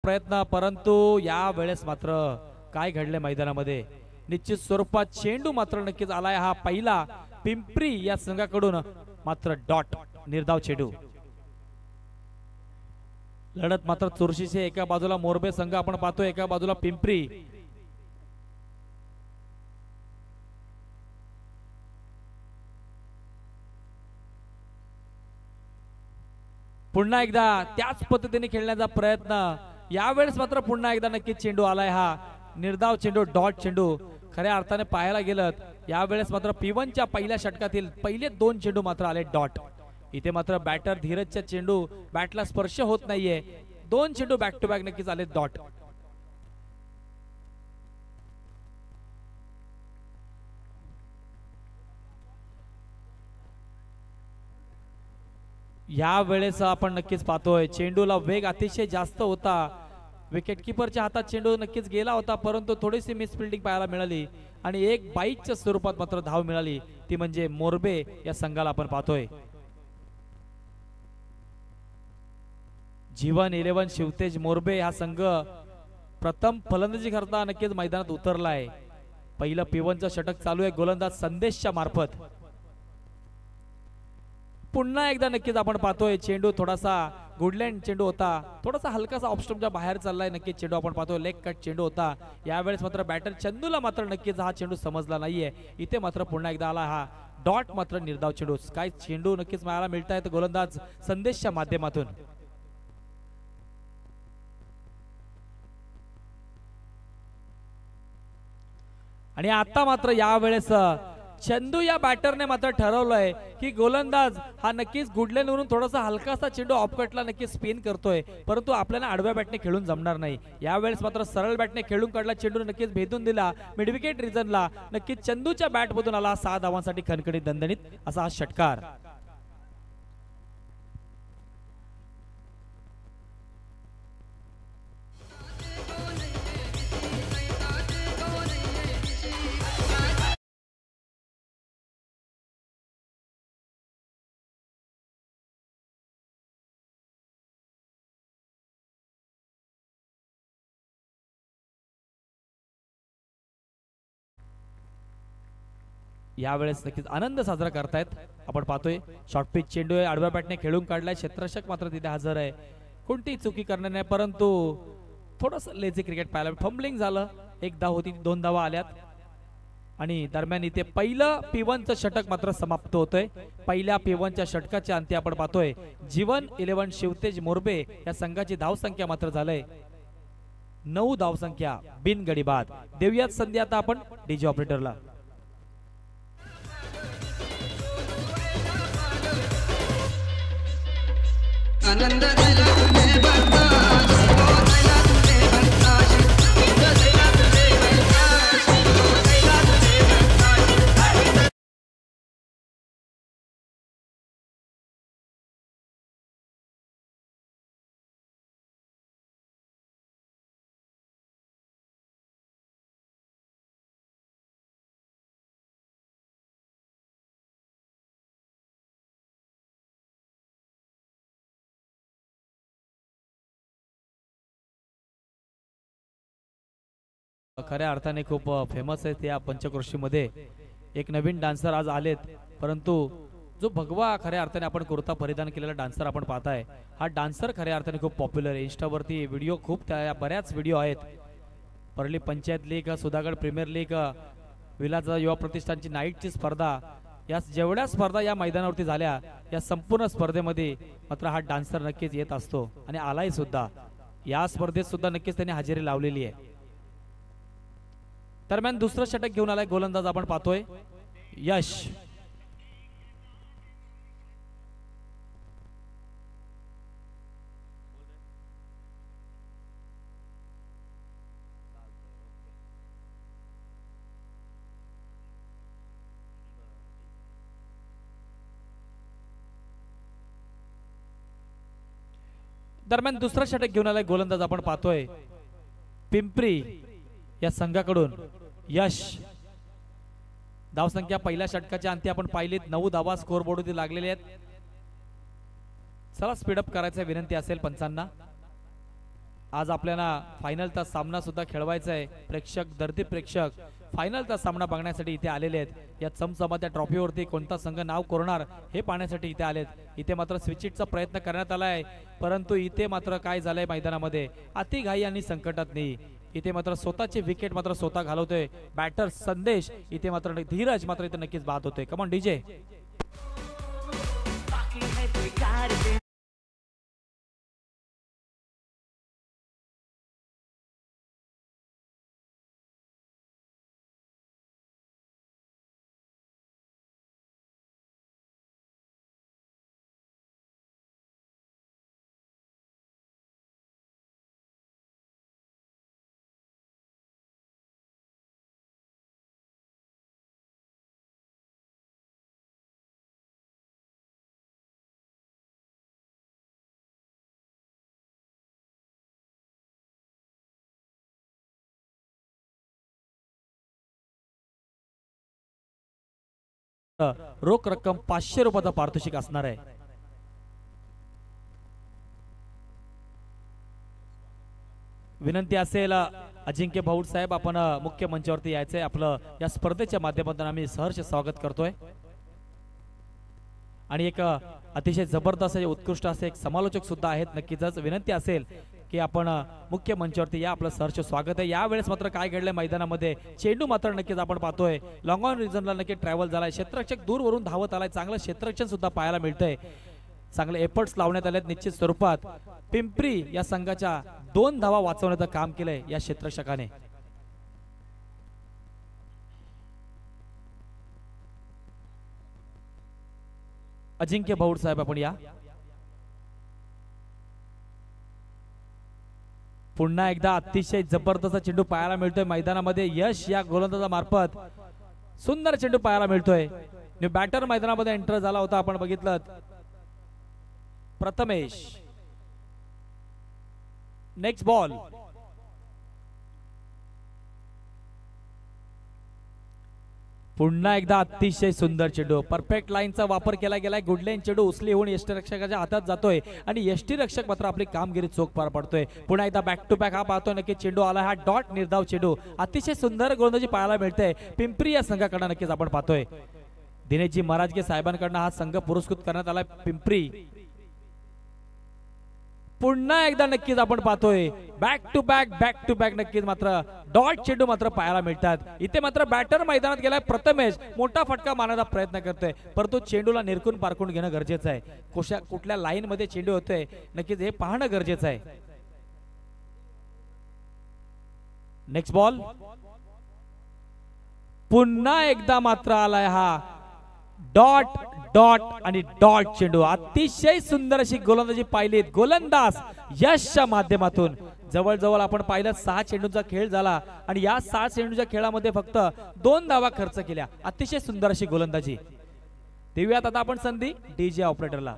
प्रयत्न, परंतु या वेळेस मात्र काय घडले मैदानामध्ये निश्चित स्वरूपात चेंडू मात्र नक्कीच आलाय हा पहिला पिंपरी या संघाकडून मात्र डॉट निर्धाव चेंडू. लढत मात्र चुरशीची, एका बाजूला मोरबे संघ आपण पाहतोय, एका बाजूला पिंपरी. पुन्हा एकदा त्याच पद्धतीने खेळण्याचा प्रयत्न, यावेळेस मात्र पुन्हा एकदा नक्कीच चेंडू आलाय हा निर्धाव चेंडू, डॉट चेंडू. खऱ्या अर्थाने पाहायला गेलं यावेळेस मात्र P1च्या पहिल्या षटकातील पहिले 2 चेंडू मात्र आले डॉट. इथे मात्र बॅटर धीरजच्या चेंडू बॅटला स्पर्श होत नाहीये, 2 चेंडू बॅक टू बॅक नक्कीच आले डॉट. या वेळेस आपण नक्कीच पाहतोय चेंडूला वेग अतिशय जास्त होता, विकेट किपरच्या हातात चेंडू नक्कीच गेला होता, परंतु थोडीशी मिसफिल्डिंग पाहायला मिळाली आणि एक बाईकच्या स्वरूपात मात्र धाव मिळाली, ती म्हणजे मोरबे या संघाला आपण पाहतोय. जीवन 11 शिवतेज मोरबे हा संघ प्रथम फलंदाजी करता नक्कीच मैदानात उतरलाय. पहिलं P1चं षटक चालू आहे गोलंदाज संदेशच्या मार्फत. पुन्हा एकदा नक्कीच आपण पाहतोय चेंडू थोडासा गुडलँड चेंडू होता, थोडासा हलकासा ऑफस्टंपच्या बाहेर चाललाय नक्कीच चेंडू आपण पाहतोय, लेग कट चेंडू होता. यावेळेस मात्र बॅटर चंदूला मात्र नक्कीच हा चेंडू समजला नाहीये, इथे मात्र पुन्हा एकदा आला हा डॉट मात्र निर्धाव चेंडू. काय चेंडू नक्कीच मारायला मिळत आहेत गोलंदाज संदेशच्या माध्यमातून. आणि आता मात्र यावेळेस चंदू या बॅटरने मात्र ठरवलंय की गोलंदाज हा नक्कीच गुडलँडवरून थोडासा हलकासा चेंडू ऑफकटला नक्कीच स्पिन करतोय, परंतु आपल्याला आडव्या बॅटने खेळून जमणार नाही. यावेळेस मात्र सरळ बॅटने खेळून काढला चेंडू, नक्कीच भेदून दिला मिडविकेट रिजनला. नक्कीच चंदूच्या बॅट मधून आला 6 धावांसाठी खणखणीत दणदणीत असा हा षटकार. यावेळेस नक्कीच आनंद साजरा करतायत आपण पाहतोय. शॉर्ट पिच चेंडू आहे, आडव्या बॅटने खेळून काढलाय, क्षेत्ररक्षक मात्र तिथे हजर आहे, कोणतीही चुकी करणार नाही, परंतु थोडंसं लेझी क्रिकेट पाहायला. फंबलिंग झालं, 1 धाव होती, 2 धावा आल्यात. आणि दरम्यान इथे पहिलं P1चं षटक मात्र समाप्त होतोय. पहिल्या P1च्या षटकाच्या अंती आपण पाहतोय जीवन 11 शिवतेज मोरबे या संघाची धावसंख्या मात्र झालंय 9 धावसंख्या बिनगडी बाद. देऊयात संधी आता आपण डीजे ऑपरेटरला. आनंद दिला तुझे बर्दाश्त, दिला तुझे बर्दाश्त, दिला तुझे बर्दाश्त, दिला तुझे बर्दाश्त. खऱ्या अर्थाने खूप फेमस आहे त्या पंचक्रोशीमध्ये. एक नवीन डान्सर आज आलेत, परंतु जो भगवा खऱ्या अर्थाने आपण कुर्ता परिधान केलेला डान्सर आपण पाहताय, हा डान्सर खऱ्या अर्थाने खूप पॉप्युलर आहे. इंस्टावरती व्हिडिओ खूप बऱ्याच व्हिडिओ आहेत. Parli panchayat league, Sudhagad premier league, Vilas युवा प्रतिष्ठानची नाईटची स्पर्धा, या जेवढ्या स्पर्धा या मैदानावरती झाल्या, या संपूर्ण स्पर्धेमध्ये मात्र हा डान्सर नक्कीच येत असतो आणि आलाय सुद्धा. या स्पर्धेत सुद्धा नक्कीच त्यांनी हजेरी लावलेली आहे. दरम्यान दुसरं षटक घेऊन आलाय गोलंदाज आपण पाहतोय यश. दरम्यान दुसरं षटक घेऊन आलाय गोलंदाज आपण पाहतोय पिंपरी या संघाकडून यश. धावसंख्या पहिल्या षटकाच्या अंती आपण पाहिलीत 9 धावा स्कोर बोर्डवरती लागलेले आहेत. चला स्पीडअप करायचा विनंती असेल पंचांना. आज आपल्याला फायनलचा सामना सुद्धा खेळवायचा आहे. प्रेक्षक दर्दी प्रेक्षक फायनलचा सामना बघण्यासाठी इथे आलेले आहेत. या चमचमात्या ट्रॉफीवरती कोणता संघ नाव कोरणार हे पाहण्यासाठी इथे आलेत. इथे मात्र स्विचिटचा प्रयत्न करण्यात आलाय, परंतु इथे मात्र काय झालंय मैदानामध्ये अति घाई आणि संकटात नाही. इथे मात्र स्वतःची विकेट मात्र स्वतः घालवतोय बॅटर संदेश. इथे मात्र धीरज मात्र इथे नक्कीच बाद होतोय. Come on DJ. रोख रक्कम 500 रुपयाचा पारितोषिक असणार आहे. विनंती असेल अजिंक्य भाऊड साहेब आपण मुख्य मंचावरती यायचंय. आपलं या स्पर्धेच्या माध्यमातून आम्ही सहर्ष स्वागत करतोय. आणि एक अतिशय जबरदस्त उत्कृष्ट असे एक समालोचक सुद्धा आहेत. नक्कीच विनंती असेल की आपण मुख्य मंचावरती या. आपलं सहर्ष स्वागत आहे. यावेळेस मात्र काय घडलंय मैदानामध्ये चेंडू मात्र नक्कीच आपण पाहतोय लॉंग ऑन रिजनला नक्की ट्रॅव्हल झालाय. क्षेत्ररक्षक दूरवरून धावत आलाय. चांगलं क्षेत्ररक्षण सुद्धा पाहायला मिळतंय. चांगले एफर्ट्स लावण्यात आलेत निश्चित स्वरूपात. पिंपरी या संघाच्या 2 धावा वाचवण्याचं काम केलंय या क्षेत्ररक्षकाने. अजिंक्य भाऊड साहेब आपण या. पुन्हा एकदा अतिशय जबरदस्त चेंडू पाहायला मिळतोय मैदानामध्ये. यश या गोलंदाजामार्फत सुंदर चेंडू पाहायला मिळतोय. न्यू बॅटर मैदानामध्ये एंटर झाला होता आपण बघितलं. प्रथमेश. Next ball. पुन्हा एकदा अतिशय सुंदर चेंडू. परफेक्ट लाईनचा वापर केला गेलाय. गुड लाईन चेंडू उचली होऊन यष्टीरक्षकाच्या हातात जातोय आणि यष्टीरक्षक मात्र आपली कामगिरी चोख पार पडतोय. पुन्हा एकदा बॅक टू बॅक हा पाहतोय नक्की चेंडू आला. हा डॉट निर्धाव चेंडू अतिशय सुंदर गोलंदाजी पाहायला मिळते पिंपरी या संघाकडे. नक्कीच आपण पाहतोय दिनेशजी महाराजगे साहेबांकडून हा संघ पुरस्कृत करण्यात आला पिंपरी. पुन्हा एकदा नक्कीच आपण पाहतोय बॅक टू बॅक नक्कीच मात्र डॉट चेंडू मात्र पाहायला मिळतात. इथे मात्र बॅटर मैदानात गेलाय प्रथमेश. मोठा फटका मारण्याचा प्रयत्न करतोय, परंतु चेंडूला निरखून पारखून घेणं गरजेचं आहे. कुठल्या लाईन मध्ये चेंडू होतोय नक्कीच हे पाहणं गरजेचं आहे. Next ball. पुन्हा एकदा मात्र आलाय हा डॉट डॉट आणि डॉट चेंडू. अतिशय सुंदर अशी गोलंदाजी पाहिलीत गोलंदाज यशच्या माध्यमातून. जवळजवळ आपण पाहिलं 6 चेंडूंचा खेळ झाला आणि या 6 चेंडूच्या खेळामध्ये फक्त 2 धावा खर्च केल्या. अतिशय सुंदर अशी गोलंदाजी. देऊयात आता आपण संधी डीजे ऑपरेटरला.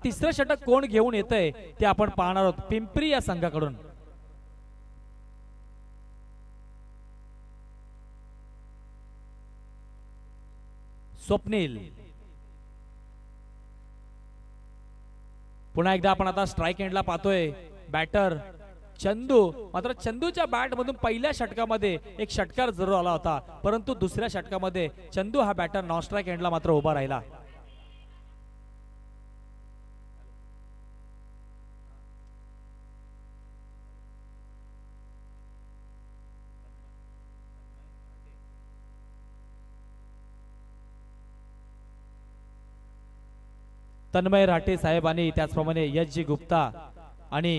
तिसरं षटक कोण घेऊन येतंय ते आपण पाहणार आहोत पिंपरी या संघाकडून. स्वप्नील. पुन्हा एकदा आपण आता स्ट्राइक एंडला पाहतोय बॅटर चंदू. मात्र चंदूच्या बॅट मधून पहिल्या षटकामध्ये एक षटकार जरूर आला होता, परंतु दुसऱ्या षटकामध्ये चंदू हा बॅटर नॉन स्ट्राइक एंडला मात्र उभा राहिला. तन्मय राठे साहेब आणि त्याचप्रमाणे यश जी गुप्ता आणि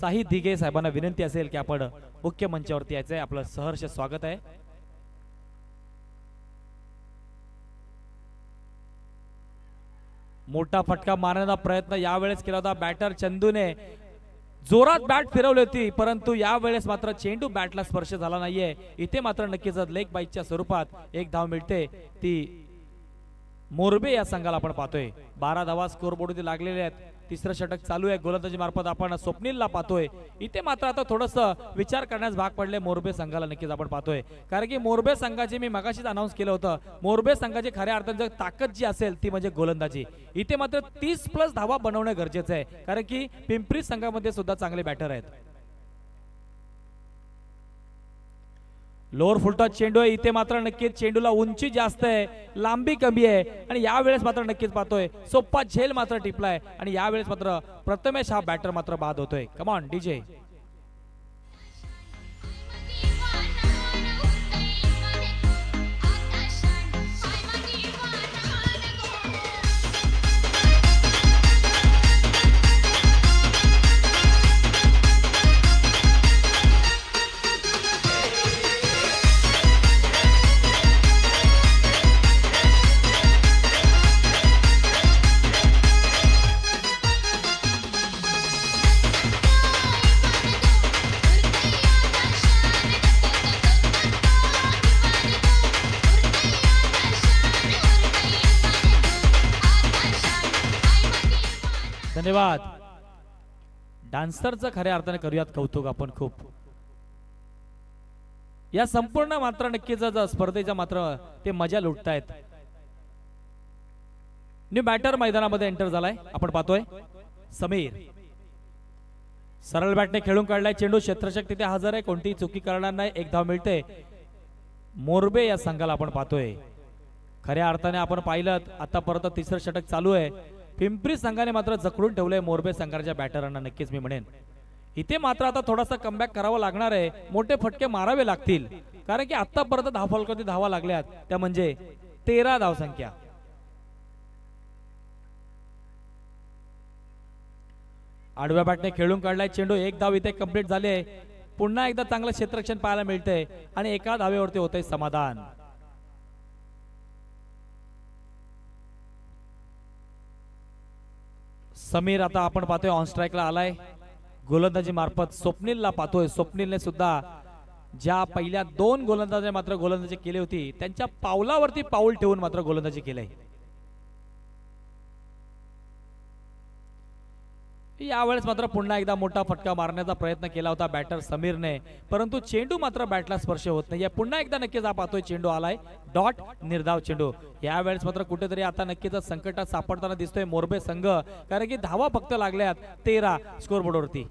साही दिघे साहेबांना विनंती असेल की आपण मुख्य मंचावरती यायचंय. आपलं सहर्ष स्वागत आहे. मोठा फटका मारण्याचा प्रयत्न यावेळेस केला होता बॅटर चंदूने. जोरात बॅट फिरवली होती परंतु यावेळेस मात्र चेंडू बॅटला स्पर्श झाला नाहीये. इथे मात्र नक्कीच लेग बाईकच्या स्वरूपात एक धाव मिळते. ती मोरबे या संघाला आपण पाहतोय. 12 धावा स्कोरबोर्डवरती लागलेले आहेत. तिसरं षटक चालू आहे. गोलंदाजी मार्फत आपण स्वप्नीलला पाहतोय. इथे मात्र आता थोडस विचार करण्यास भाग पडले मोरबे संघाला. नक्कीच आपण पाहतोय कारण की मोरबे संघाची मी मगाशीच अनाऊन्स केलं होतं. मोरबे संघाची खऱ्या अर्थाने ताकद जी असेल ती म्हणजे गोलंदाजी. इथे मात्र 30+ धावा बनवणं गरजेचं आहे कारण की पिंपरी संघामध्ये सुद्धा चांगले बॅटर आहेत. लोअर फुलटॉस चेंडू आहे. इथे मात्र नक्कीच चेंडूला उंची जास्त आहे, लांबी कमी आहे आणि यावेळेस मात्र नक्कीच पाहतोय सोप्पा झेल मात्र टिपलाय आणि यावेळेस मात्र प्रथमेश हा बॅटर मात्र बाद होतोय. Come on DJ. धन्यवाद. डान्सरचं खऱ्या अर्थाने करूयात कौतुक आपण खूप. या संपूर्ण मात्र नक्कीच स्पर्धेच्या मात्र ते मजा लुटतायत. न्यू बॅटर मैदानामध्ये एंटर झालाय. आपण पाहतोय समीर सरळ बॅटने खेळून काढलाय. चेंडू क्षेत्ररक्षक तिथे हजर आहे. कोणतीही चुकी करणार नाही. एक धाव मिळते मोरबे या संघाला. आपण पाहतोय खऱ्या अर्थाने आपण पाहिलं आतापर्यंत तिसरं षटक चालू आहे. पिंपरी संघाने मात्र जखडून ठेवलंय मोरबे संघाच्या बॅटरांना. नक्कीच मी म्हणेन इथे मात्र आता थोडासा कमबॅक करावा लागणार आहे. मोठे फटके मारावे लागतील कारण की आतापर्यंत धावफलकावरती धावा लागल्यात त्या म्हणजे 13 धावसंख्या. आडव्या बॅटने खेळून काढलाय चेंडू. एक धाव इथे कंप्लीट झाले. पुन्हा एकदा चांगलं क्षेत्ररक्षण पाहायला मिळतंय आणि एका धावेवरती होतंय समाधान. समीर आता आपण पाहतोय ऑन स्ट्राईकला आलाय. गोलंदाजी मार्फत स्वप्नीलला पाहतोय. स्वप्नीलने सुद्धा ज्या पहिल्या 2 गोलंदाजी मात्र गोलंदाजी केली होती त्यांच्या पावलावरती पाऊल ठेवून मात्र गोलंदाजी केलंय. यावेळेस मात्र पुन्हा एकदा मोठा फटका मारण्याचा प्रयत्न केला होता बॅटर समीरने परंतु चेंडू मात्र बॅटला स्पर्श होत नाही. पुन्हा एकदा नक्कीच पाहतोय चेंडू आलाय डॉट निर्धाव चेंडू. यावेळेस मात्र कुठेतरी आता नक्कीच संकटात सापडताना दिसतोय मोरबे संघ कारण की धावा फक्त लागल्यात 13 स्कोरबोर्डवरती.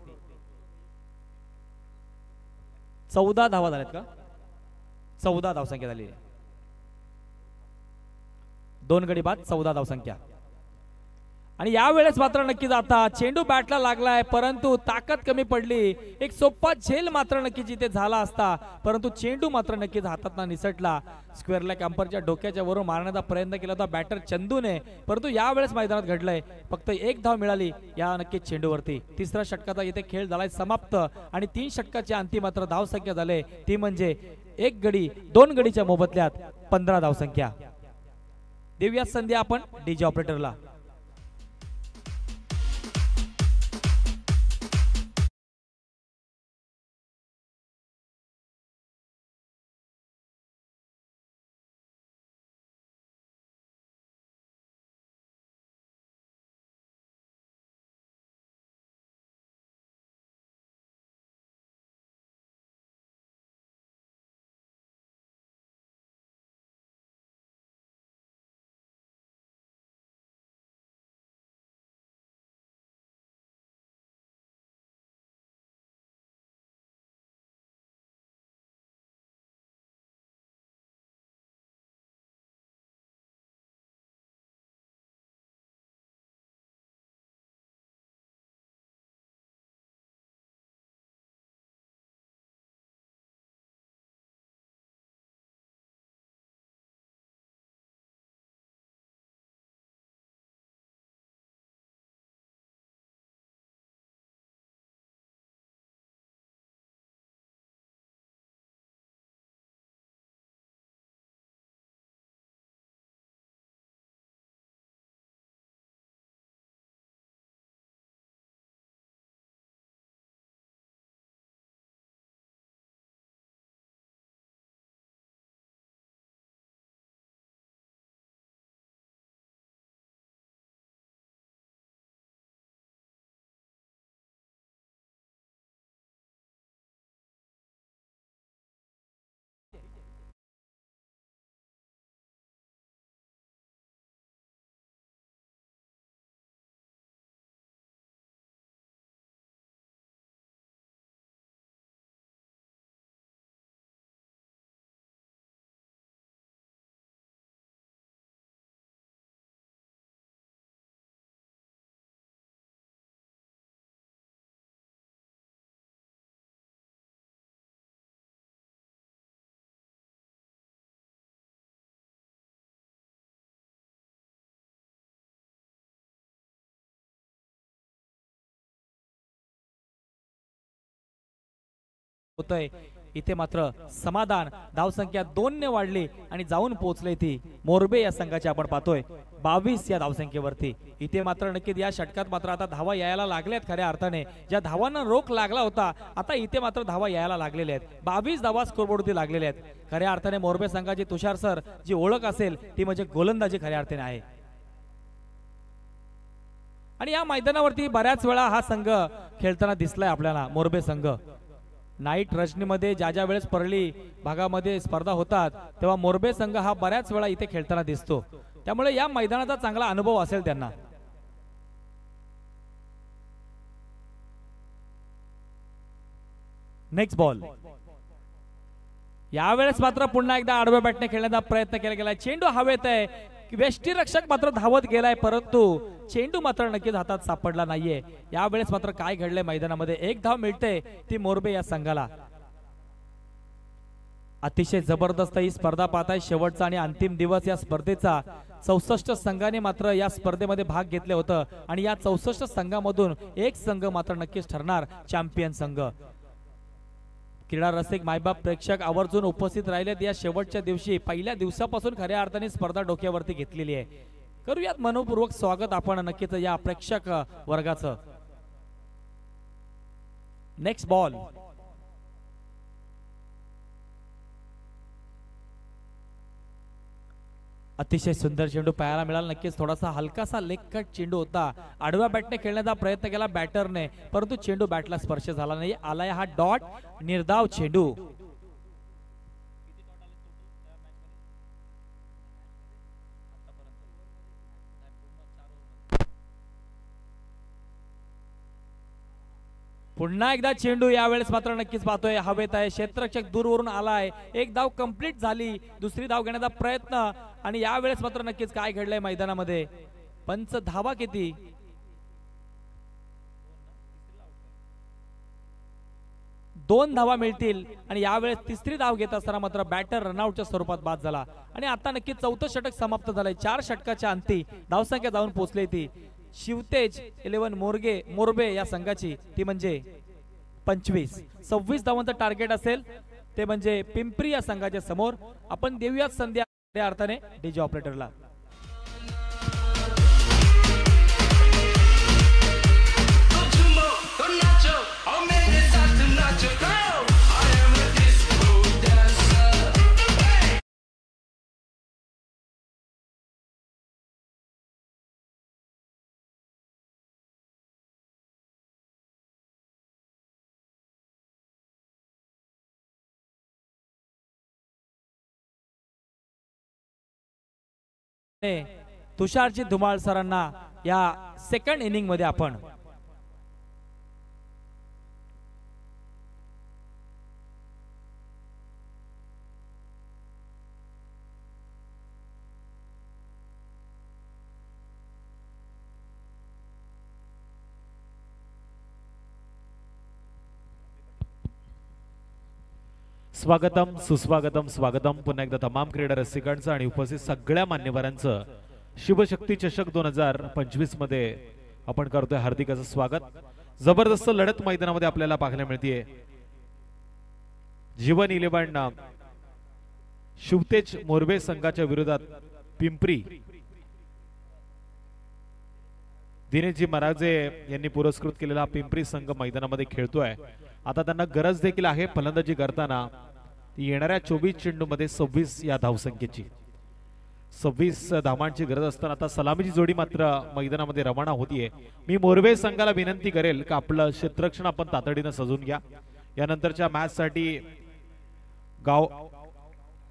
14 धावा झाल्यात का? 14 धावसंख्या झाली. 2 गडी बाद 14 धावसंख्या. आणि यावेळेस मात्र नक्कीच आता चेंडू बॅटला लागलाय परंतु ताकद कमी पडली. एक सोप्पा झेल मात्र नक्कीच इथे झाला असता परंतु चेंडू मात्र नक्कीच हातातनं निसटला. स्क्वेअर लेग अंपरच्या डोक्याच्या वरून मारण्याचा प्रयत्न केला होता बॅटर चंदूने परंतु यावेळेस मैदानात घडलंय. फक्त एक धाव मिळाली या नक्कीच चेंडूवरती. तिसऱ्या षटकाचा इथे खेळ झालाय समाप्त आणि 3 षटकाची अंतिम मात्र धावसंख्या झाले ती म्हणजे 1 गडी 2 गडीच्या मोबदल्यात 15 धावसंख्या. देऊया संधी आपण डीजे ऑपरेटरला. होतंय इथे मात्र समाधान धावसंख्या 2 ने वाढली आणि जाऊन पोहोचले ती मोरबे या संघाची आपण पाहतोय 22 या धावसंख्येवरती. इथे मात्र नक्कीच या षटकात मात्र आता धावा यायला लागल्यात खऱ्या अर्थाने. ज्या धावांना रोख लागला होता आता इथे मात्र धावा यायला लागलेल्या आहेत. 22 धावा स्कोरबोर्डवरती लागलेल्या आहेत. खऱ्या अर्थाने मोरबे संघाची तुषार सर जी ओळख असेल ती म्हणजे गोलंदाजी खऱ्या अर्थाने आहे. आणि या मैदानावरती बऱ्याच वेळा हा संघ खेळताना दिसलाय आपल्याला. मोरबे संघ नाईट रजनीमध्ये ज्या ज्या वेळेस परळी भागामध्ये स्पर्धा होतात तेव्हा मोरबे संघ हा बऱ्याच वेळा इथे खेळताना दिसतो. त्यामुळे या मैदानाचा चांगला अनुभव असेल त्यांना. Next ball. यावेळेस मात्र पुन्हा एकदा आडव्या बॅटने खेळण्याचा प्रयत्न केला गेलाय. चेंडू हवेत आहे. वेष्टीरक्षक मात्र धावत गेलाय परंतु चेंडू मात्र नक्कीच हातात सापडला नाहीये. यावेळेस मात्र काय घडलंय मैदानामध्ये एक धाव मिळते ती मोरबे या संघाला. अतिशय जबरदस्त ही स्पर्धा पाहताय. शेवटचा आणि अंतिम दिवस या स्पर्धेचा. 64 संघाने मात्र या स्पर्धेमध्ये भाग घेतले होतं आणि या 64 संघामधून एक संघ मात्र नक्कीच ठरणार चॅम्पियन संघ. क्रीडा रसिक मायबाप प्रेक्षक आवर्जून उपस्थित राहिलेत या शेवटच्या दिवशी. पहिल्या दिवसापासून खऱ्या अर्थाने स्पर्धा डोक्यावरती घेतलेली आहे. करूयात मनपूर्वक स्वागत आपण नक्कीच या प्रेक्षक वर्गाचं. Next ball. अतिशय सुंदर चेंडू पाहायला मिळाला. नक्कीच थोडासा हलकासा लेग कट चेंडू होता. आडव्या बॅटने खेळण्याचा प्रयत्न केला बॅटरने परंतु चेंडू बॅटला स्पर्श झाला नाही. आलाय हा डॉट निर्धाव चेंडू. पुन्हा एकदा चेंडू यावेळेस मात्र नक्कीच पाहतोय हवेत आहे. क्षेत्ररक्षक दूरवरून आलाय. एक धाव कंप्लीट झाली. दुसरी धाव घेण्याचा प्रयत्न आणि यावेळेस मात्र नक्कीच काय घडलंय मैदानामध्ये. पंच धावा किती 2 धावा मिळतील आणि यावेळेस तिसरी धाव घेत असताना मात्र बॅटर रनआउटच्या स्वरूपात बाद झाला. आणि आता नक्कीच 4थं षटक समाप्त झालंय. 4 षटकाच्या अंती धावसंख्या जाऊन पोहोचली ती शिवतेज 11 मोरबे या संघाची ती म्हणजे 25. 26 धावांचं टार्गेट असेल ते म्हणजे पिंपरी या संघाच्या समोर. आपण देऊयात संधी त्या अर्थाने डीजे ऑपरेटरला. तुषारजी धुमाळ सरांना या सेकंड इनिंग मध्ये आपण स्वागतम सुस्वागतम स्वागतम पुन्हा एकदा तमाम क्रीडा रसिकांचं आणि उपस्थित सगळ्या मान्यवरांचं शिवशक्ती चषक 2025 मध्ये आपण करतोय हार्दिक असं स्वागत. जबरदस्त लढत मैदानामध्ये आपल्याला पाहायला मिळते. जीवन 11 शिवतेज मोरबे संघाच्या विरोधात पिंपरी. दिनेशजी मराजे यांनी पुरस्कृत केलेला पिंपरी संघ मैदानामध्ये खेळतोय. आता त्यांना गरज देखील आहे फलंदाजी करताना येणाऱ्या 24 चेंडूमध्ये 26 या धावसंख्येची 26 धावांची गरज असताना आता सलामीची जोडी मात्र मैदानामध्ये रवाना होतीये. मी मोरबे संघाला विनंती करेल की आपलं क्षेत्ररक्षण आपण तातडीने सजून घ्या. यानंतरच्या मॅच साठी गाव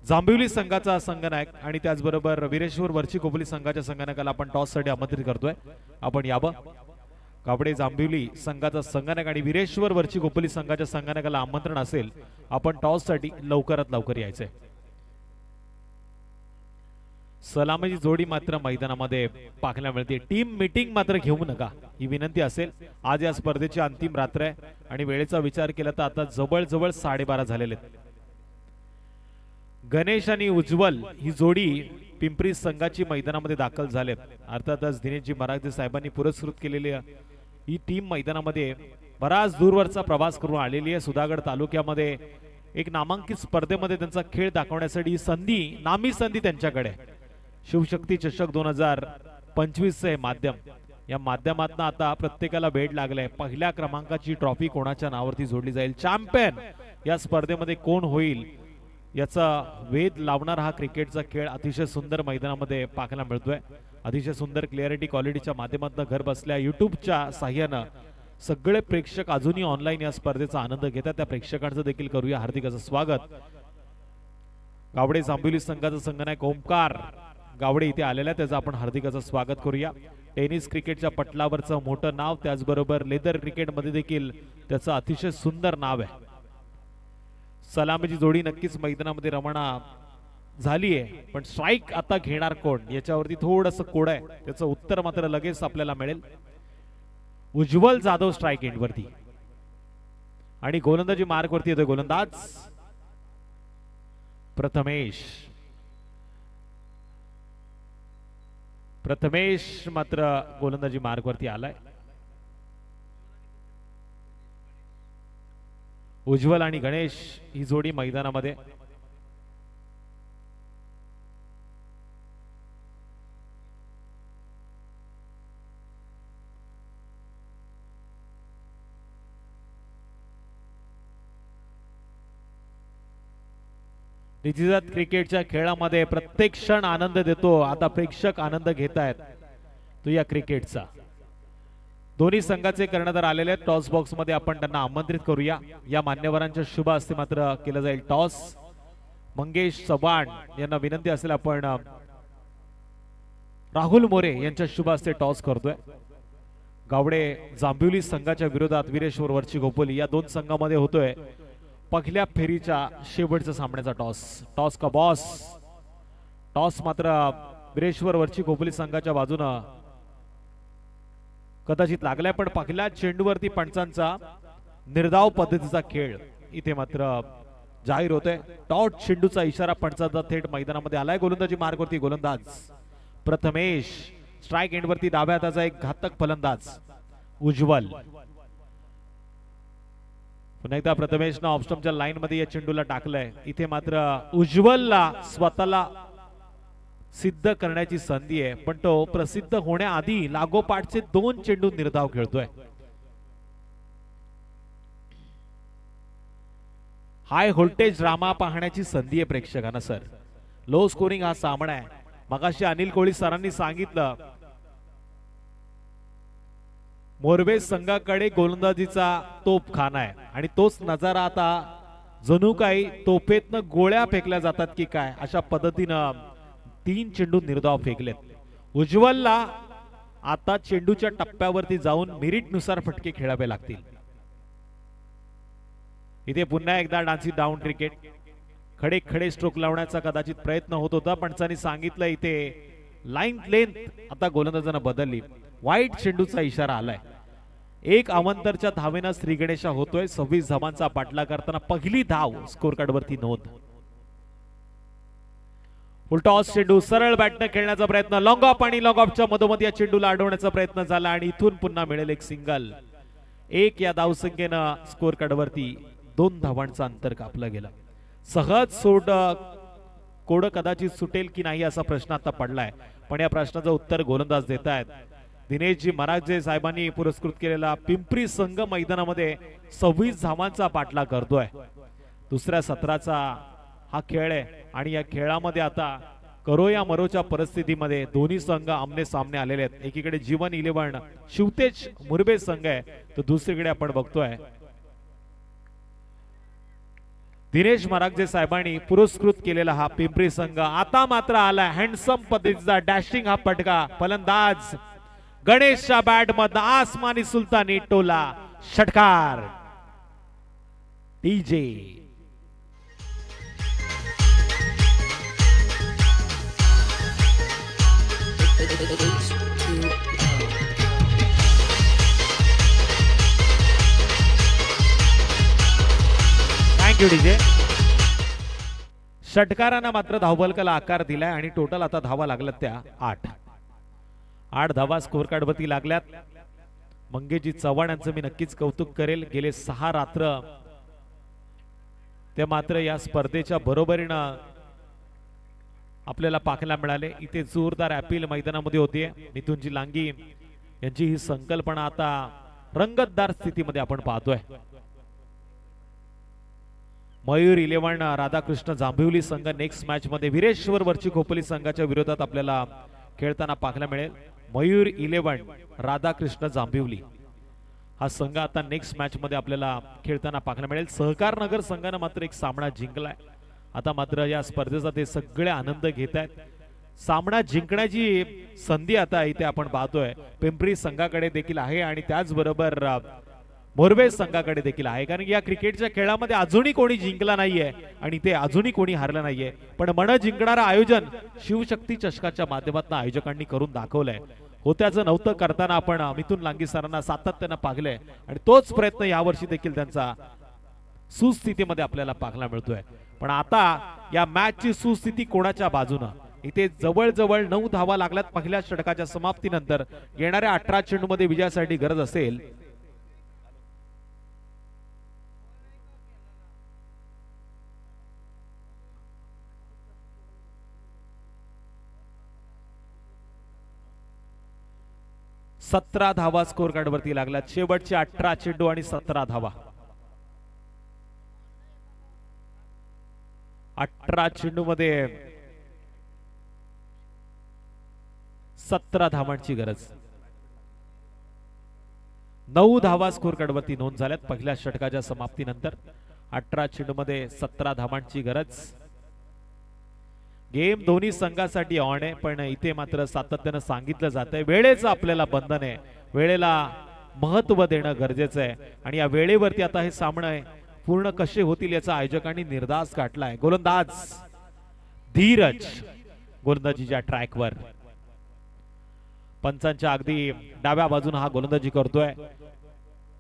जांभिवली संघाचा संघनायक आणि त्याचबरोबर वीरेश्वर वरची कोपली संघाच्या संघनायकाला आपण टॉस साठी आमंत्रित करतोय. आपण यावं. काबडे जांभिवली संघाचा संघनायक आणि वीरेश्वर वरची कोपली संघाच्या संघनायकाला आमंत्रण असेल. आपण टॉस साठी लवकरात लवकर यायचंय. सलामीची जोडी मात्र मैदानामध्ये पाहायला मिळते. टीम मीटिंग मात्र घेऊ नका ही विनंती असेल. आज या स्पर्धेची अंतिम रात्र आहे आणि वेळेचा विचार केला तर आता जवळजवळ 12:30 झालेले आहेत. गणेश आणि उज्ज्वल ही जोडी पिंपरी संघाची मैदानामध्ये दाखल झाले. अर्थातच दिनेशजी मराठे साहेबांनी पुरस्कृत केलेली ही टीम मैदानामध्ये बराच दूरवरचा प्रवास करून आलेली आहे सुधागड तालुक्यामध्ये एक नामांकित स्पर्धेमध्ये त्यांचा खेळ दाखवण्यासाठी ही संधी नामी संधी त्यांच्याकडे शिवशक्ती चषक 2025 हे माध्यम या माध्यमातून आता प्रत्येकाला भेट लागलाय पहिल्या क्रमांकाची ट्रॉफी कोणाच्या नावावरती जोडली जाईल चॅम्पियन या स्पर्धेमध्ये कोण होईल याचा वेध लावणारा हा क्रिकेटचा खेळ अतिशय सुंदर मैदानामध्ये पाहायला मिळतोय अतिशय सुंदर क्लिअरिटी क्वालिटीच्या माध्यमातून घर बसल्या युट्यूबच्या साह्यानं सगळे प्रेक्षक अजूनही ऑनलाईन या स्पर्धेचा आनंद घेतात त्या प्रेक्षकांचं देखील करूया हार्दिक असं स्वागत गावडे जांभिवली संघाचा संघनायक ओमकार गावडे इथे आलेला आहे त्याचं आपण हार्दिक असं स्वागत करूया टेनिस क्रिकेटच्या पटलावरचं मोठं नाव त्याचबरोबर लेदर क्रिकेटमध्ये देखील त्याचं अतिशय सुंदर नाव आहे सलामीची जोडी नक्कीच मैदानामध्ये रवाना झाली आहे पण स्ट्राईक आता घेणार कोण याच्यावरती थोडंसं कोड आहे त्याचं उत्तर मात्र लगेच आपल्याला मिळेल उज्ज्वल जाधव स्ट्राईक एंड वरती आणि गोलंदाजी मार्क वरती येतोय गोलंदाज प्रथमेश मात्र गोलंदाजी मार्क वरती आलाय उज्ज्वल आणि गणेश ही जोडी मैदानामध्ये निश्चितच क्रिकेटच्या खेळामध्ये प्रत्येक क्षण आनंद देतो आता प्रेक्षक आनंद घेत आहेत तो या क्रिकेटचा दोन्ही संघाचे कर्णधार आलेले आहेत टॉस बॉक्स मध्ये आपण त्यांना आमंत्रित करूया या मान्यवरांच्या शुभ हस्ते मात्र केलं जाईल टॉस मंगेश चव्हाण यांना विनंती असेल आपण राहुल मोरे यांच्या शुभ हस्ते टॉस करतोय गावडे जांभिवली संघाच्या विरोधात वीरेश्वर वरची गोपोली या दोन संघामध्ये होतोय पहिल्या फेरीच्या शेवटचा सामन्याचा टॉस का बॉस टॉस मात्र वीरेश्वर वरची गोपोली संघाच्या बाजूनं कदाचित लागलाय पण पहिल्या चेंडूवरती पंचांचा निर्धाव पद्धतीचा खेळ इथे मात्र जाहीर होतोय टॉट चेंडूचा इशारा पंचांचा थेट मैदानामध्ये आलाय गोलंदाजी मार्गवरती गोलंदाज प्रथमेश स्ट्राईक एंड वरती डाव्या हाताचा एक घातक फलंदाज उज्ज्वल पुन्हा एकदा प्रथमेशनं ऑफस्टंपच्या लाईन मध्ये या चेंडूला टाकलंय इथे मात्र उज्ज्वलला स्वतःला सिद्ध करण्याची संधी आहे पण तो प्रसिद्ध होण्याआधी लागोपाठचे 2 चेंडू निर्धाव खेळतोय हाय व्होल्टेज ड्रामा पाहण्याची संधी आहे प्रेक्षकांना सर लो स्कोरिंग हा सामना आहे मगाशी अनिल कोळी सरांनी सांगितलं मोरवे संघाकडे गोलंदाजीचा तोपखाना आहे आणि तोच नजारा आता जणू काही तोफेतनं गोळ्या फेकल्या जातात की काय अशा पद्धतीनं 3 चेंडू निर्धाव फेकलेत उज्ज्वलला आता चेंडूच्या टप्प्यावरती जाऊन मेरिट नुसार फटके खेळावे लागतील इथे पुन्हा एकदा डान्सी डाऊन क्रिकेट खडे खडे स्ट्रोक लावण्याचा कदाचित प्रयत्न होत होता पंचांनी सांगितलं इथे लाईन लेंथ आता गोलंदाजांना बदलली वाईट चेंडूचा इशारा आलाय एक अवंतरच्या धावेनं श्री गणेशा होतोय 26 धावांचा पाठलाग करताना पहिली धाव स्कोर कार्ड वरती नोंद उलटॉस चेंडू सरळ बॅटनं खेळण्याचा प्रयत्न लॉंग ऑफ आणि लॉंग ऑफच्या मधोमध या चेंडूला अडवण्याचा प्रयत्न झाला आणि इथून पुन्हा मिळेल एक सिंगल एक या धावसंख्येनं स्कोर कार्ड वरती 2 धावांचं अंतर कापलं गेलं सहज सोड कोड कदाचित सुटेल की नाही असा प्रश्न आता पडलाय पण या प्रश्नाचं उत्तर गोलंदाज देत आहेत दिनेशजी मराठे साहेबांनी पुरस्कृत केलेला पिंपरी संघ मैदानामध्ये 26 धावांचा पाठलाग करतोय दुसऱ्या सत्राचा हा खेळ आहे आणि या खेळामध्ये आता करो या मरोच्या परिस्थितीमध्ये दोन्ही संघ आमने सामने आलेले आहेत एकीकडे जीवन 11 शिवतेज मुरबे संघ आहे तर दुसरीकडे आपण बघतोय दिनेश मराठे साहेबांनी पुरस्कृत केलेला हा पिंपरी संघ आता मात्र आला हँडसम पद्धतीचा डॅशिंग हा फटका फलंदाज गणेशच्या बॅट मधनं आसमानी सुलतानी टोला षटकार डीजे थँक्यू डीजे षटकारानं मात्र धावफलकाला आकार दिलाय आणि टोटल आता धावा लागल्यात त्या 8 धावा स्कोर कार्ड वरती लागल्यात मंगेशजी चव्हाण यांचं मी नक्कीच कौतुक करेल. गेले 6 रात्र ते मात्र या स्पर्धेच्या बरोबरीनं आपल्याला पाहायला मिळाले. इथे जोरदार अपील मैदानामध्ये होती. मिथुनजी लांगी यांची ही संकल्पना आता रंगतदार स्थितीमध्ये आपण पाहतोय. मयूर 11 राधाकृष्ण जांभिवली संघ नेक्स्ट मॅच मध्ये वीरेश्वर वरची खोपोली संघाच्या विरोधात आपल्याला खेळताना पाहायला मिळेल. मयूर 11 राधाकृष्ण जांभिवली हा संघ आता नेक्स्ट मॅच मध्ये आपल्याला खेळताना पाहायला मिळेल. सहकार नगर संघाने मात्र एक सामना जिंकलाय. आता मात्र या स्पर्धेचा ते सगळे आनंद घेत आहेत. सामना जिंकण्याची संधी आता इथे आपण पाहतोय पिंपरी संघाकडे देखील आहे आणि त्याचबरोबर मोरबे संघाकडे देखील आहे. कारण या क्रिकेटच्या खेळामध्ये अजूनही कोणी जिंकला नाहीये आणि ते अजूनही कोणी हारलं नाहीये. पण मन जिंकणारं आयोजन शिवशक्ती चषकाच्या माध्यमातून आयोजकांनी करून दाखवलंय. होत्याचं नव्हतं करताना आपण मिथुन लांगी सरांना सातत्यानं पाहिलंय आणि तोच प्रयत्न यावर्षी देखील त्यांचा सुस्थितीमध्ये आपल्याला पाहायला मिळतोय. पण आता या मॅचची सुस्थिती कोणाच्या बाजूनं? इथे जवळजवळ 9 धावा लागल्यात पहिल्या षटकाच्या समाप्तीनंतर. येणाऱ्या 18 चेंडूमध्ये विजयासाठी गरज असेल 17 धावा स्कोर कार्ड वरती लागल्यात. शेवटचे 18 चेंडू आणि 17 धावा. 18 चेंडू मध्ये 17 धावांची गरज. 9 धावा स्कोर कार्ड वरती नोंद झाल्यात पहिल्या षटकाच्या समाप्तीनंतर. 18 चेंडू मध्ये 17 धावांची गरज. गेम दोन्ही संघासाठी ऑन आहे पण इथे मात्र सातत्यानं सांगितलं जात आहे वेळेचं आपल्याला बंधन आहे. वेळेला महत्व देणं गरजेचं आहे आणि या वेळेवरती आता हे सामने पूर्ण कसे होतील याचा आयोजकांनी निर्धार काढलाय. गोलंदाज धीरज गोलंदाजीच्या ट्रॅकवर. पंचांच्या अगदी डाव्या बाजूने हा गोलंदाजी करतोय.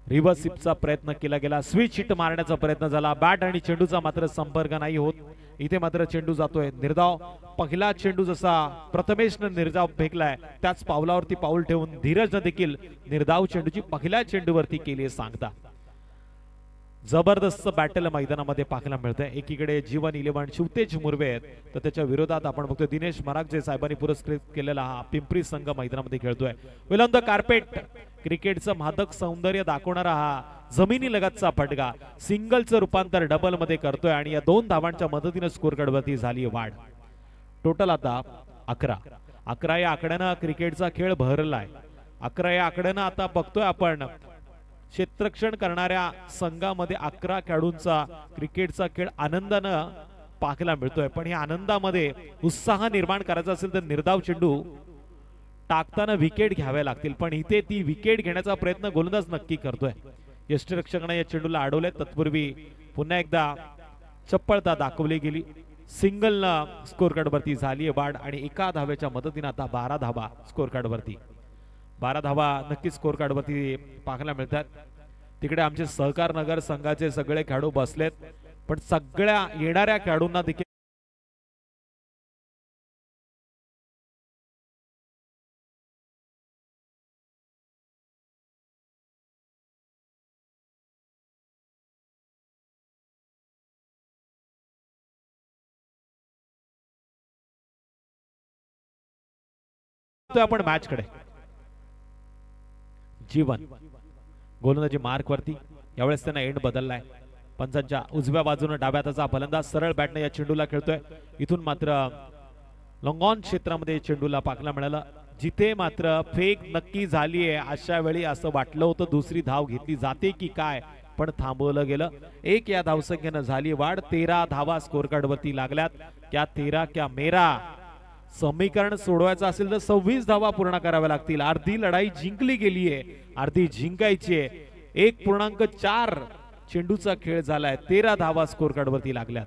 रिव्हर्स स्वीपचा प्रयत्न केला गेला. स्विच हिट मारण्याचा प्रयत्न झाला. बॅट आणि चेंडूचा मात्र संपर्क नाही होत. इथे मात्र चेंडू जातोय निर्धाव. पहिला चेंडू जसा प्रथमेशनं निर्धाव फेकलाय त्याच पावलावरती पाऊल ठेवून धीरजनं देखील निर्धाव चेंडूची पहिल्या चेंडूवरती केली सांगता. जबरदस्त बॅटल मैदानामध्ये पाहायला मिळतंय. एकीकडे जीवन 11 शिवतेज मुर्वे आहेत तर त्याच्या विरोधात आपण बघतोय दिनेश मरागजे साहेबांनी पुरस्कृत केलेला हा पिंपरी संघ मैदानामध्ये खेळतोय. वेल ऑन द कार्पेट क्रिकेटचं मादक सौंदर्य दाखवणारा हा जमिनी लगतचा फटका सिंगलचं रूपांतर डबल मध्ये करतोय आणि या 2 धावांच्या मदतीने स्कोर कार्ड वरती झाली वाढ. टोटल आता 11 या आकड्यानं क्रिकेटचा खेळ बहरलाय. 11 या आकड्यानं आता बघतोय आपण क्षेत्ररक्षण करणाऱ्या संघामध्ये 11 खेळाडूंचा क्रिकेटचा खेळ आनंदानं पाहायला मिळतोय. पण या आनंदामध्ये उत्साह निर्माण करायचा असेल तर निर्धाव चेंडू टाकताना विकेट घ्याव्या लागतील. पण इथे ती विकेट घेण्याचा प्रयत्न गोलंदाज नक्की करतोय. यष्टीरक्षकांना या चेंडूला अडवले. तत्पूर्वी पुन्हा एकदा चप्पळता दाखवली गेली. सिंगलनं स्कोर कार्ड वरती झाली वाढ आणि एका धाव्याच्या मदतीने आता 12 धावा स्कोर कार्ड वरती. 12 धावा नक्कीच स्कोर कार्ड वरती पाहायला मिळतात. तिकडे आमचे सहकार नगर संघाचे सगळे खेळाडू बसलेत पण सगळ्या येणाऱ्या खेळाडूंना देखील आपण मॅच कडे. जीवन गोलंदाजी मार्क वरती. यावेळेस त्यांना एंड बदललाय. पंचांच्या उजव्या बाजूने डाव्या हाताचा फलंदाज सरळ बॅटने या चेंडूला खेळतोय. इथून मात्र लॉंग ऑन क्षेत्रामध्ये चेंडूला पाहायला मिळालं. जिथे मात्र फेक नक्की झालीये अशा वेळी असं वाटलं होतं दुसरी धाव घेतली जाते की काय पण थांबवलं गेलं. 1 या धावसंख्येनं झाली वाढ. 13 धावा स्कोर कार्ड वरती लागल्यात. क्या 13 क्या मेरा समीकरण सोडवायचं असेल तर 26 धावा पूर्ण कराव्या लागतील. अर्धी लढाई जिंकली गेलीये. अर्धी जिंकायची आहे. 1.4 चेंडूचा खेळ झालाय. 13 धावा स्कोर कार्ड वरती लागल्यात.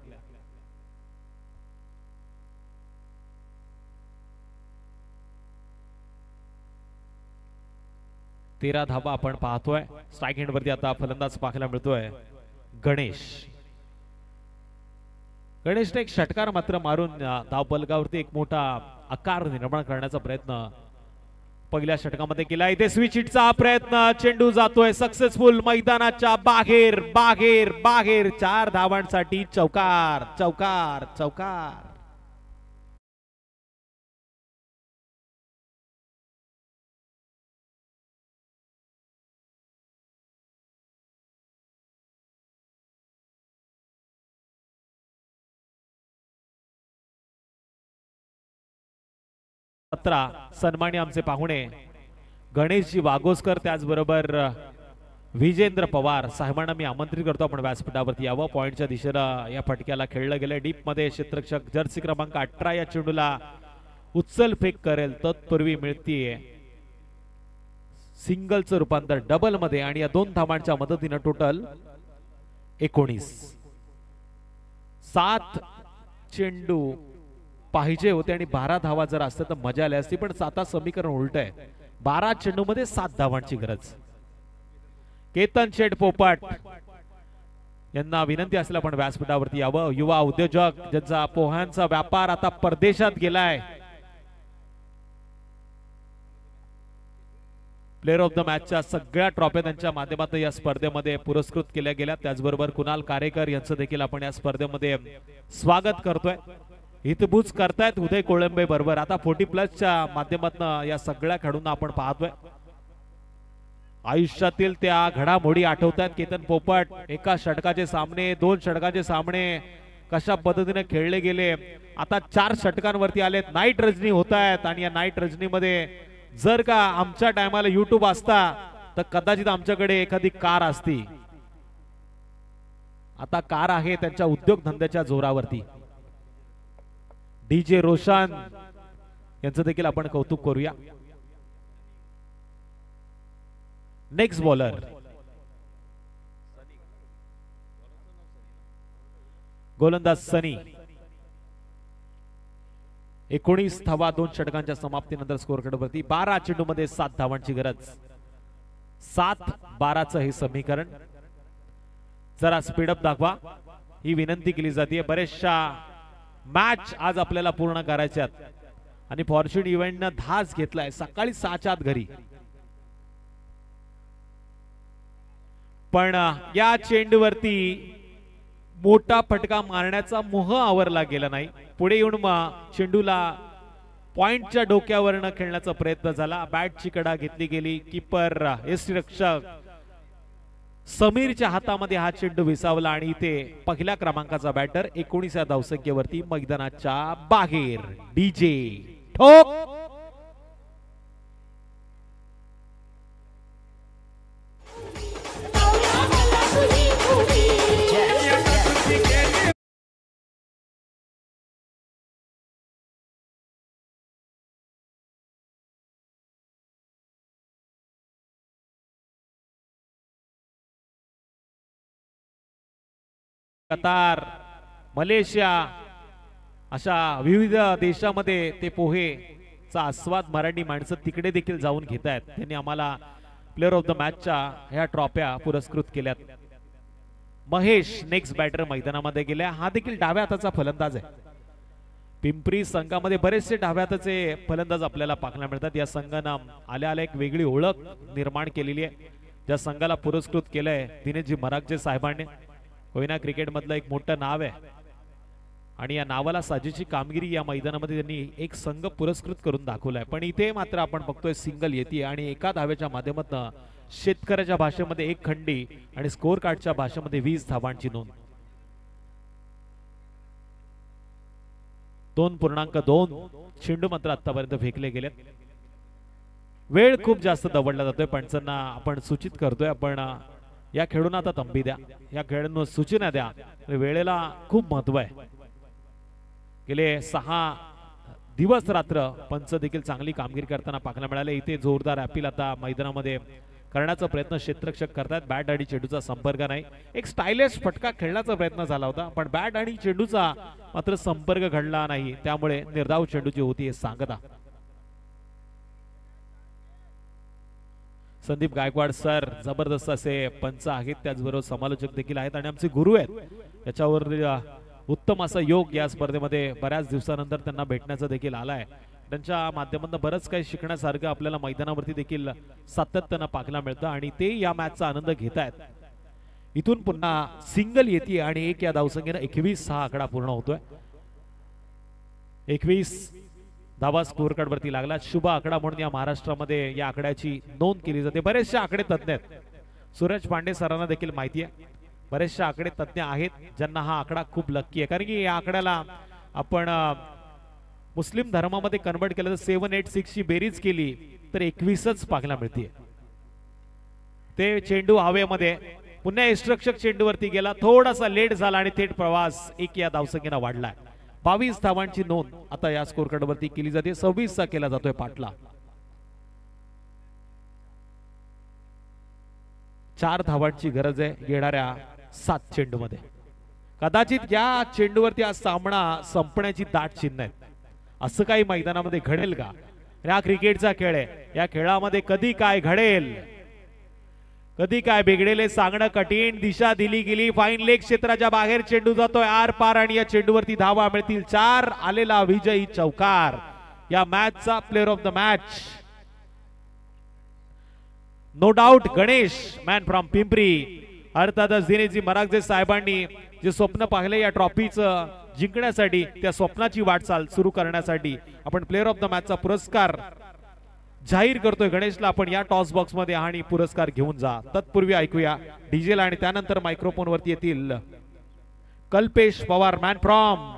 तेरा धावा आपण पाहतोय. स्ट्राईक हँड वरती आता फलंदाज पाहायला मिळतोय गणेश. गणेशने एक षटकार मात्र मारून धावफलकावरती एक मोठा आकार निर्माण करण्याचा प्रयत्न पहिल्या षटकामध्ये केला. इथे स्विच हिटचा हा प्रयत्न, चेंडू जातोय सक्सेसफुल मैदानाच्या बाहेर बाहेर बाहेर. 4 धावांसाठी चौकार चौकार चौकार. सन्मानी आमचे पाहुणे गणेशजी वागोसकर, त्याचबरोबर विजेंद्र पवार साहेबांना मी आमंत्रित करतो आपण व्यासपीठावरती यावं. पॉइंटच्या दिशेनं या फटक्याला खेळलं गेलं. डीप मध्ये क्षेत्ररक्षक जर्सी क्रमांक 18 या चेंडूला उचल फेक करेल तत्पूर्वी मिळतीये सिंगलचं रूपांतर डबल मध्ये आणि या 2 धावांच्या मदतीनं टोटल 19. 7 चेंडू पाहिजे होते आणि 12 धावा जर असते तर मजा आली असती, पण आता समीकरण उलट आहे. 12 चेंडू मध्ये 7 धावांची गरज. केतन शेठ पोपट यांना विनंती असेल आपण व्यासपीठावरती यावं. युवा उद्योजक ज्यांचा पोह्यांचा व्यापार आता परदेशात गेलाय. प्लेअर ऑफ द मॅचच्या सगळ्या ट्रॉफ्या त्यांच्या माध्यमातून या स्पर्धेमध्ये पुरस्कृत केल्या गेल्या. त्याचबरोबर कुणाल कारेकर यांचं देखील आपण या स्पर्धेमध्ये स्वागत करतोय. हितबुज करतायत उदय कोळंबे बरोबर. आता 40+ माध्यमातून या सगळ्या खेळाडूंना आपण पाहतोय. आयुष्यातील त्या घडामोडी आठवतात. केतन पोपट एका षटकाचे सामने, 2 षटकाचे सामने कशा पद्धतीने खेळले गेले. आता 4 षटकांवरती आलेत. नाईट रजनी होत आहेत आणि या नाईट रजनीमध्ये जर का आमच्या टायमाला युट्यूब असता तर कदाचित आमच्याकडे एखादी कार असती. आता कार आहे त्यांच्या उद्योगधंद्याच्या जोरावरती. डीजे रोशन यांचं देखील आपण कौतुक करूया. नेक्स्ट बॉलर गोलंदाज सनी. 19 धावा 2 षटकांच्या समाप्तीनंतर स्कोर कडवरती. 12 चेंडू मध्ये 7 धावांची गरज. 7-12चं हे समीकरण. जरा स्पीडअप दाखवा ही विनंती केली जाते. बरेचशा मॅच आज आपल्याला पूर्ण करायच्यात आणि फॉर्च्यून इव्हेंटनं धास घेतलाय सकाळी 6च्या आत घरी. पण या चेंडूवरती मोठा फटका मारण्याचा मोह आवरला गेला नाही. पुढे येऊन चेंडूला पॉइंटच्या डोक्यावरनं खेळण्याचा प्रयत्न झाला. बॅटची कडा घेतली गेली. कीपर यष्टीरक्षक समीरच्या हातामध्ये हा चेंडू विसावला आणि इथे पहिल्या क्रमांकाचा बॅटर 19 धावसंख्येवरती मैदानाच्या बाहेर. डीजे ठोक. कतार, मलेशिया अशा विविध देशामध्ये ते पोहेचा आस्वाद मराठी माणसं तिकडे देखील जाऊन घेत आहेत. त्यांनी आम्हाला प्लेअर ऑफ द मॅचच्या ह्या ट्रॉफ्या पुरस्कृत केल्यात. महेश नेक्स्ट बॅटर मैदानामध्ये गेल्या. हा देखील डाव्या हाताचा फलंदाज आहे. पिंपरी संघामध्ये बरेचसे डाव्या हाताचे फलंदाज आपल्याला पाहायला मिळतात. या संघानं आल्या आल्या एक वेगळी ओळख निर्माण केलेली आहे. ज्या संघाला पुरस्कृत केलंय दिनेशजी मरागजे साहेबांनी. कोयना क्रिकेट मधलं एक मोठं नाव आहे आणि या नावाला साजेची कामगिरी या मैदानामध्ये त्यांनी एक संघ पुरस्कृत करून दाखवलाय. पण इथे मात्र आपण बघतोय सिंगल येते आणि एका धावेच्या माध्यमातून शेतकऱ्याच्या भाषेमध्ये 1 खंडी आणि स्कोर कार्डच्या भाषेमध्ये 20 धावांची नोंद. 2.2 चेंडू मात्र आतापर्यंत फेकले गेलेत. वेळ खूप जास्त दवडला जातोय. पंचांना आपण सूचित करतोय आपण या खेळून आता तंबी द्या. या खेळाडूंना सूचना द्या. वेळेला खूप महत्व आहे. गेले 6 दिवस रात्र पंच देखील चांगली कामगिरी करताना पाहायला मिळाले. इथे जोरदार अपील आता मैदानामध्ये करण्याचा प्रयत्न क्षेत्ररक्षक करतात. बॅट आणि चेंडूचा संपर्क नाही. एक स्टायलिश फटका खेळण्याचा प्रयत्न झाला होता पण बॅट आणि चेंडूचा मात्र संपर्क घडला नाही. त्यामुळे निर्धाव चेंडूची होती हे सांगता. संदीप गायकवाड सर जबरदस्त असे पंच आहेत. त्याचबरोबर समालोचक देखील आहेत आणि आमचे गुरु आहेत. याच्यावर उत्तम असा योग या स्पर्धेमध्ये बऱ्याच दिवसानंतर त्यांना भेटण्याचा देखील आलाय. त्यांच्या माध्यमातून बरंच काही शिकण्यासारखं आपल्याला मैदानावरती देखील सातत्यानं पाहायला मिळतं आणि ते या मॅचचा आनंद घेत आहेत. इथून पुन्हा सिंगल येते आणि एक या धावसंख्येनं 21 हा आकडा पूर्ण होतोय. 21 धावा स्कोअर कार्ड वरती लागला. शुभ आकडा म्हणून या महाराष्ट्रामध्ये या आकड्याची नोंद केली जाते. बरेचसे आकडे तज्ञ आहेत. सूरज पांडे सरांना देखील माहिती आहे. बरेचसे आकडे तज्ञ आहेत ज्यांना हा आकडा खूप लक्की आहे, कारण की या आकड्याला आपण मुस्लिम धर्मामध्ये कन्वर्ट केलं तर 786 ची बेरीज केली तर 21च पाहायला मिळते. ते चेंडू हवेमध्ये पुन्हा इन्स्ट्रक्षक चेंडूवरती गेला, थोडासा लेट झाला आणि थेट प्रवास एक या धावसंख्येनं वाढलाय. 22 धावांची नोंद आता या स्कोर कार्ड वरती केली जाते. 26 चा केला जातोय पाटला. 4 धावांची गरज आहे येणाऱ्या 7 चेंडूमध्ये. कदाचित या चेंडूवरती हा सामना संपण्याची दाट चिन्ह आहेत. असं काही मैदानामध्ये घडेल का? या क्रिकेटचा खेळ आहे. या खेळामध्ये कधी काय घडेल, कधी काय बिघडेल सांगणं कठीण. दिशा दिली गेली, फाईन लेग क्षेत्राच्या बाहेर चेंडू जातोय आर पार आणि या चेंडूवरती धावा मिळतील 4. आलेला विजयी चौकार या मॅचचा player of the match. No doubt Ganesh, man from Pimpri. अर्थातच दिनेशजी मरागजे साहेबांनी जे स्वप्न पाहिले या ट्रॉफीचं जिंकण्यासाठी, त्या स्वप्नाची वाटचाल सुरू करण्यासाठी आपण प्लेअर ऑफ द मॅचचा पुरस्कार जाहीर करतोय गणेशला. आपण या टॉस बॉक्स मध्ये आणि पुरस्कार घेऊन जा. तत्पूर्वी ऐकूया डीजेला आणि त्यानंतर मायक्रोफोन वरती येतील कल्पेश पवार, मॅन फ्रॉम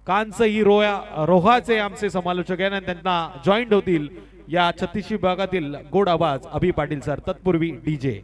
कांच ही रोहाचे आमचे समालोचक आहे आणि त्यांना जॉईंट होतील या 36 विभागातील गोड आवाज अभि पाटील सर. तत्पूर्वी डीजे.